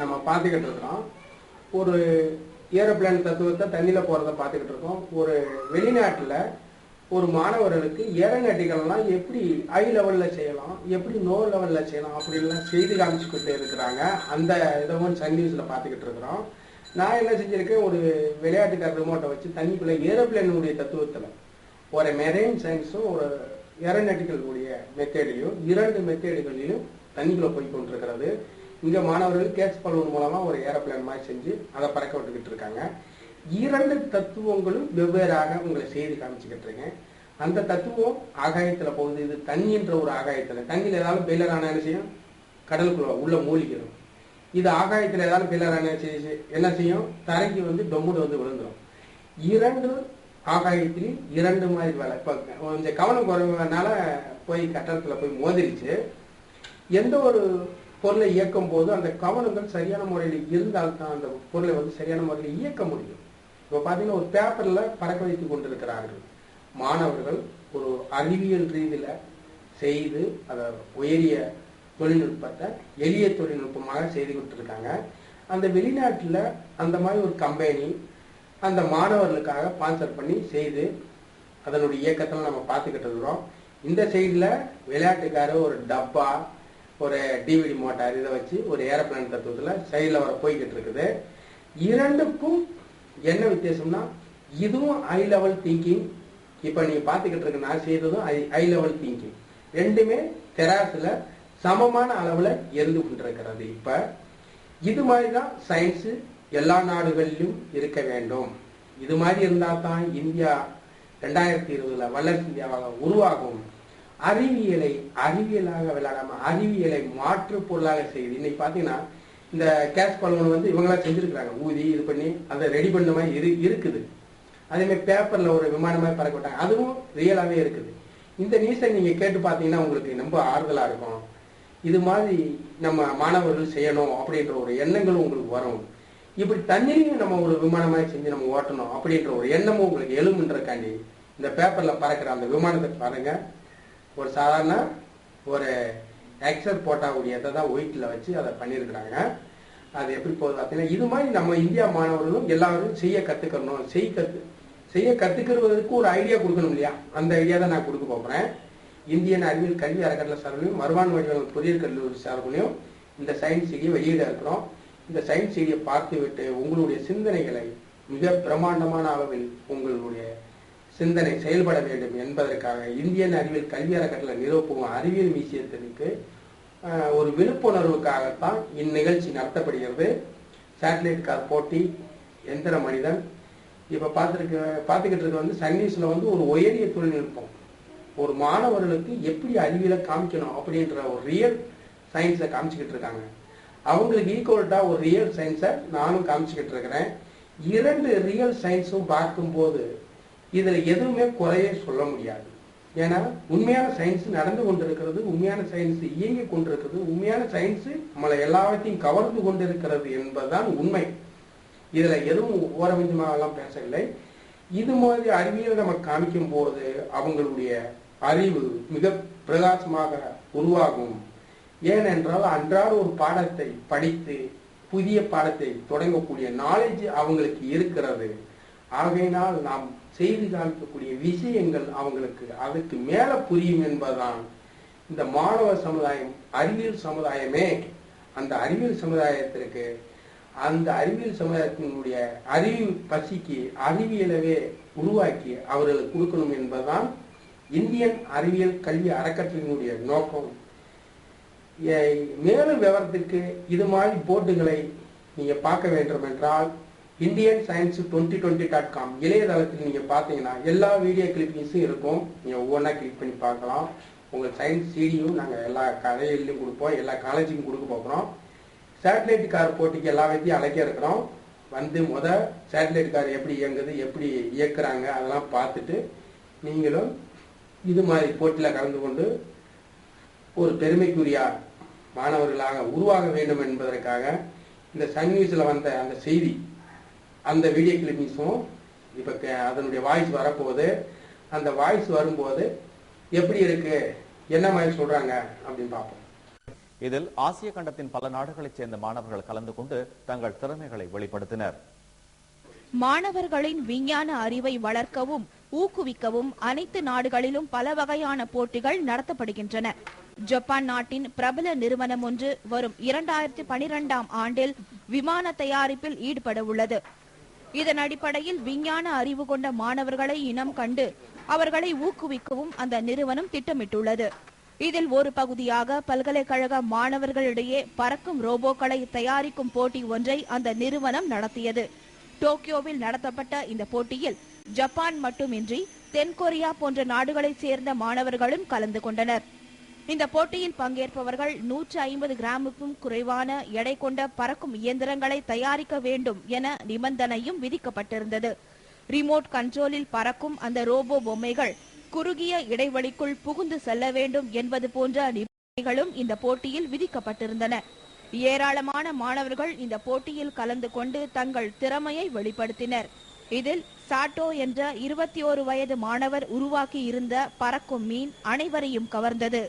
நம்ம பார்த்துக்கிட்டு இருக்கிறோம். ஒரு ஏரோப்ளேன் தத்துவத்தை தண்ணியில் போகிறத பார்த்துக்கிட்டு இருக்கோம். ஒரு வெளிநாட்டில் ஒரு மாணவர்களுக்கு ஏரோநாட்டிக்கல்லாம் எப்படி ஹை லெவலில் செய்யலாம், எப்படி லோ லெவலில் செய்யலாம் அப்படின்லாம் செய்து காமிச்சுக்கிட்டு இருக்கிறாங்க. அந்த இதவும் சன் நியூஸில் பார்த்துக்கிட்டு இருக்கிறோம். நான் என்ன செஞ்சுருக்கேன், ஒரு விளையாட்டுக்கார ரிமோட்டை வச்சு தண்ணிக்குள்ளே ஏரோப்ளேனுடைய தத்துவத்தில் ஒரு மெரைன் சயின்ஸும் ஒரு ஏரோநாட்டிக்கல் உடைய மெத்தேடையும் இரண்டு மெத்தேடுகளிலும் தண்ணிக்குள்ளே போய் கொண்டிருக்கிறது. இங்கே மாணவர்கள் கேட்ச் பலூன் மூலமாக ஒரு ஏரோப்ளேன் மாதிரி செஞ்சு அதை பறக்க விட்டுக்கிட்டு இருக்காங்க. இரண்டு தத்துவங்களும் வெவ்வேறாக உங்களை செய்து காமிச்சுக்கிட்டு இருக்கேன். அந்த தத்துவம் ஆகாயத்தில் போகுது. இது தண்ணின்ற ஒரு ஆகாயத்தில், தண்ணியில் ஏதாவது பெயிலர் ஆன என்ன செய்யும், கடலுக்குள்ள உள்ள மூழ்கிடும். இது ஆகாயத்தில் ஏதாவது பெயிலர் ஆன என்ன செய்யும், தரைக்கு வந்து டொம்முடு வந்து விழுந்துடும். இரண்டு ஆகாயத்திலையும் இரண்டு மாதிரி வேலை. இப்போ கொஞ்சம் கவனம் குறைவனால போய் கட்டடத்தில் போய் மோதிரிச்சு. எந்த ஒரு பொருளை இயக்கும் போது அந்த கவனங்கள் சரியான முறையில் இருந்தால்தான் அந்த பொருளை வந்து சரியான முறையில் இயக்க முடியும். இப்போ பார்த்தீங்கன்னா ஒரு பேப்பரில் பறக்க வைத்து கொண்டிருக்கிறார்கள் மாணவர்கள். ஒரு அறிவியல் ரீதியில் செய்து அதை உயரிய தொழில்நுட்பத்தை எளிய தொழில்நுட்பமாக செய்து கொடுத்துருக்காங்க. அந்த வெளிநாட்டில் அந்த மாதிரி ஒரு கம்பெனி அந்த மாணவர்களுக்காக ஸ்பான்சர் பண்ணி செய்து அதனுடைய இயக்கத்தில் நம்ம பார்த்துக்கிட்டு இருக்கிறோம். இந்த சைடில் விளையாட்டுக்கார ஒரு டப்பா, ஒரு டிவிடி மோட்டார் இதை வச்சு ஒரு ஏரோப்ளேன் தத்துவத்தில் சைடில் வர போய்கிட்டு இருக்குது. இரண்டுக்கும் என்ன வித்தியாசம்னா, இதுவும் ஹை லெவல் திங்கிங். இப்போ நீங்கள் பார்த்துக்கிட்டு இருக்க நான் செய்ததும் ஹை லெவல் திங்கிங். ரெண்டுமே தெராசில் சமமான அளவில் இருந்து கொண்டிருக்கிறது. இப்போ இது மாதிரி தான் சயின்ஸு எல்லா நாடுகளிலும் இருக்க வேண்டும். இது மாதிரி இருந்தால் தான் இந்தியா 2020 வல்லரசு இந்தியாவாக உருவாகும். அறிவியலை அறிவியலாக விளையாடாம அறிவியலை மாற்று பொருளாக செய்யுது. இன்னைக்கு பார்த்தீங்கன்னா இந்த கேஸ் பலூன் வந்து இவங்களாம் செஞ்சிருக்கிறாங்க, ஊதி இது பண்ணி அதை ரெடி பண்ண மாதிரி இருக்குது. அதே மாதிரி பேப்பரில் ஒரு விமானமாக பறக்க விட்டாங்க, அதுவும் ரியலாகவே இருக்குது. இந்த நியூஸை நீங்கள் கேட்டு பார்த்தீங்கன்னா உங்களுக்கு ரொம்ப ஆறுதலாக இருக்கும். இது மாதிரி நம்ம மாணவர்கள் செய்யணும் அப்படின்ற ஒரு எண்ணங்களும் உங்களுக்கு வரும். இப்படி தண்ணிலையும் நம்ம ஒரு விமானமாக செஞ்சு நம்ம ஓட்டணும் அப்படின்ற ஒரு எண்ணமும் உங்களுக்கு எழுமுன்றக்காண்டி இந்த பேப்பரில் பறக்கிற அந்த விமானத்தை பாருங்க. ஒரு சாதாரண ஒரு எக்ஸர் போட்டாவுடையதை தான் ஒயிட்டில் வச்சு அதை பண்ணியிருக்கிறாங்க. அது எப்படி போகுது பார்த்தீங்கன்னா, இது மாதிரி நம்ம இந்தியா மாணவர்களும் எல்லாரும் செய்ய கற்றுக்கணும். செய்ய கற்றுக்கிறதுக்கு ஒரு ஐடியா கொடுக்கணும் இல்லையா? அந்த ஐடியா தான் நான் கொடுக்க போகிறேன். இந்தியன் அறிவியல் கல்வி அறக்கட்டளை சார்பிலையும் மறுவான் வடிவம் புதிய கல்லூரி சார்பிலையும் இந்த சயின்ஸ் செய்தியை வெளியிட இருக்கிறோம். இந்த சயின்ஸ் செய்தியை பார்த்து விட்டு உங்களுடைய சிந்தனைகளை மிக பிரமாண்டமான அளவில் உங்களுடைய சிந்தனை செயல்பட வேண்டும் என்பதற்காக இந்தியன் அறிவியல் கல்வி அறக்கட்டளை நிறுவப்போகும் அறிவியல் மியூசியத்திற்கு ஒரு விழிப்புணர்வுக்காகத்தான் இந்நிகழ்ச்சி நடத்தப்படுகிறது. சேட்டலைட் கார் போட்டி, எந்திர மனிதன். இப்போ பார்த்துக்கிட்டு இருக்க வந்து சன் நியூஸில் வந்து ஒரு உயரிய தொழில்நுட்பம், ஒரு மாணவர்களுக்கு எப்படி அறிவியலை காமிக்கணும் அப்படின்ற ஒரு ரியல் சயின்ஸை காமிச்சுக்கிட்டு இருக்காங்க. அவங்களுக்கு ஈக்குவல்ட்டாக ஒரு ரியல் சயின்ஸை நானும் காமிச்சுக்கிட்டு இருக்கிறேன். இரண்டு ரியல் சயின்ஸும் பார்க்கும்போது இதில் எதுவுமே குறையே சொல்ல முடியாது. ஏன்னா உண்மையான சயின்ஸ் நடந்து கொண்டிருக்கிறது, உண்மையான சயின்ஸ் இயங்கி கொண்டிருக்கிறது, உண்மையான சயின்ஸ் நம்மளை எல்லாவற்றையும் கவர்ந்து கொண்டிருக்கிறது என்பதுதான் உண்மை. இதில் எதுவும் ஓரமிஞ்சமாகலாம் பேசவில்லை. இது மாதிரி அறிவியல் நம்ம காமிக்கும் போது அவங்களுடைய அறிவு மிக பிரகாசமாக உருவாகும். ஏனென்றால் அன்றாட ஒரு பாடத்தை படித்து புதிய பாடத்தை தொடங்கக்கூடிய நாலேஜ் அவங்களுக்கு இருக்கிறது. ஆகையினால் நாம் செய்து காமிக்கக்கூடிய விஷயங்கள் அவங்களுக்கு அதுக்கு மேல புரியும் என்பதுதான் இந்த மாணவ சமுதாயம், அறிவியல் சமுதாயமே. அந்த அறிவியல் சமுதாயத்திற்கு அந்த அறிவியல் சமுதாயத்தினுடைய அறிவு பசிக்கு அறிவியலவே உருவாக்கி அவர்களுக்கு கொடுக்கணும் என்பதுதான் இந்தியன் அறிவியல் கல்வி அறக்கட்டளையினுடைய நோக்கம். மேலும் விவரத்திற்கு இது மாதிரி போர்டுகளை நீங்க பார்க்க வேண்டும் என்றால் indianscience2020.com இளையதளத்தில் நீங்க பார்த்தீங்கன்னா எல்லா வீடியோ கிளிப்பிங்ஸும் இருக்கும். நீங்க ஒவ்வொன்றா கிளிக் பண்ணி பார்க்கலாம். உங்கள் சயின்ஸ் சிடியும் நாங்கள் எல்லா கதையிலையும் கொடுப்போம், எல்லா காலேஜுக்கும் கொடுக்க போகிறோம். சேட்டலைட் கார் போட்டிக்கு எல்லா வைத்தியும் அழைக்க இருக்கிறோம். வந்து சேட்டலைட் கார் எப்படி இயங்குது, எப்படி இயக்குறாங்க அதெல்லாம் பார்த்துட்டு நீங்களும் இது மாதிரி போட்டியில் கலந்து கொண்டு ஒரு பெருமைக்குரிய மாணவர்களாக உருவாக வேண்டும் என்பதற்காக இந்த சன் நியூஸில் வந்த அந்த செய்தி, அந்த வீடியோ கிளிப்பிங்ஸும் இப்போ அதனுடைய வாய்ஸ் வரப்போகுது. அந்த வாய்ஸ் வரும்போது எப்படி இருக்கு, என்ன மாதிரி சொல்றாங்க அப்படின்னு பார்ப்போம். இதில் ஆசிய கண்டத்தின் பல நாடுகளைச் சேர்ந்த மாணவர்கள் கலந்து கொண்டு தங்கள் திறமைகளை வெளிப்படுத்தினர். மாணவர்களின் விஞ்ஞான அறிவை வளர்க்கவும் ஊக்குவிக்கவும் அனைத்து நாடுகளிலும் பல வகையான போட்டிகள் நடத்தப்படுகின்றன. ஜப்பான் நாட்டின் பிரபல நிறுவனம் ஒன்று வரும் 2012ஆம் ஆண்டில் விமான தயாரிப்பில் ஈடுபட உள்ளது. இதன் அடிப்படையில் விஞ்ஞான அறிவு கொண்ட மாணவர்களை இனம் கண்டு அவர்களை ஊக்குவிக்கவும் அந்த நிறுவனம் திட்டமிட்டுள்ளது. இதில் ஒரு பகுதியாக பல்கலைக்கழக மாணவர்களிடையே பறக்கும் ரோபோக்களை தயாரிக்கும் போட்டி ஒன்றை அந்த நிறுவனம் நடத்தியது. டோக்கியோவில் நடத்தப்பட்ட இந்த போட்டியில் ஜப்பான் மட்டுமின்றி தென்கொரியா போன்ற நாடுகளைச் சேர்ந்த மாணவர்களும் கலந்து கொண்டனர். இந்த போட்டியில் பங்கேற்பவர்கள் 150 கிராமுக்கும் குறைவான எடை கொண்ட பறக்கும் இயந்திரங்களை தயாரிக்க வேண்டும் என நிபந்தனையும் விதிக்கப்பட்டிருந்தது. ரிமோட் கண்ட்ரோலில் பறக்கும் அந்த ரோபோ பொம்மைகள் குறுகிய இடைவெளிக்குள் புகுந்து செல்ல வேண்டும் என்பது போன்ற நிபந்தனைகளும் இந்த போட்டியில் விதிக்கப்பட்டிருந்தன. ஏராளமான மாணவர்கள் இந்த போட்டியில் கலந்து கொண்டு தங்கள் திறமையை வெளிப்படுத்தினர். இதில் சாட்டோ என்ற 21 வயது மாணவர் உருவாக்கி இருந்த பறக்கும் மீன் அனைவரையும் கவர்ந்தது.